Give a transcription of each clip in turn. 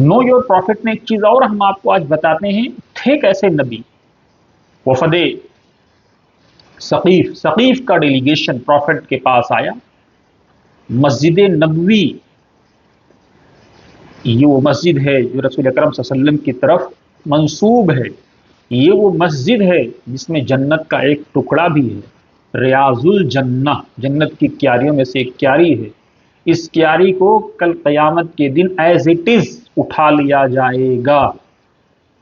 Know your profit में एक चीज और हम आपको आज बताते हैं। थे कैसे नबी, वफद सकीफ का डेलीगेशन प्रॉफिट के पास आया। मस्जिद नबवी, ये वो मस्जिद है जो रसूल अकरम सल्लल्लाहु अलैहि वसल्लम की तरफ मंसूब है। ये वो मस्जिद है जिसमें जन्नत का एक टुकड़ा भी है, रियाजुल जन्नह, जन्नत की क्यारियों में से एक क्यारी है। इस क्यारी को कल क़यामत के दिन एज इट इज उठा लिया जाएगा,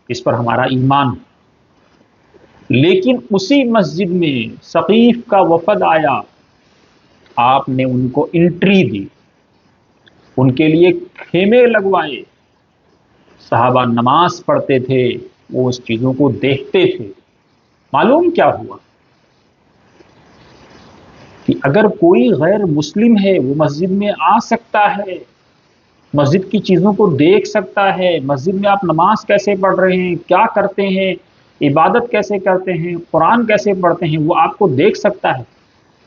इस पर हमारा ईमान। लेकिन उसी मस्जिद में सकीफ का वफद आया, आपने उनको एंट्री दी, उनके लिए खेमे लगवाए, सहाबा नमाज पढ़ते थे, वो उस चीजों को देखते थे। मालूम क्या हुआ कि अगर कोई गैर मुस्लिम है वो मस्जिद में आ सकता है, मस्जिद की चीजों को देख सकता है, मस्जिद में आप नमाज कैसे पढ़ रहे हैं, क्या करते हैं, इबादत कैसे करते हैं, कुरान कैसे पढ़ते हैं, वो आपको देख सकता है।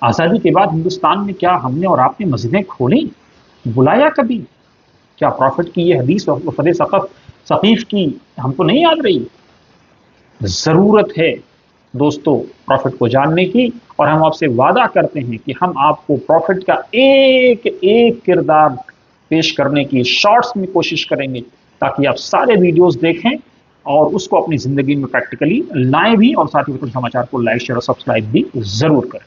आज़ादी के बाद हिंदुस्तान में क्या हमने और आपने मस्जिदें खोली, बुलाया कभी? क्या प्रॉफिट की ये हदीस वफद सकीफ की हमको नहीं याद रही? जरूरत है दोस्तों प्रॉफिट को जानने की, और हम आपसे वादा करते हैं कि हम आपको प्रॉफिट का एक एक किरदार पेश करने की शॉर्ट्स में कोशिश करेंगे, ताकि आप सारे वीडियोस देखें और उसको अपनी जिंदगी में प्रैक्टिकली लाएं भी, और साथ ही समाचार को लाइक शेयर और सब्सक्राइब भी जरूर करें।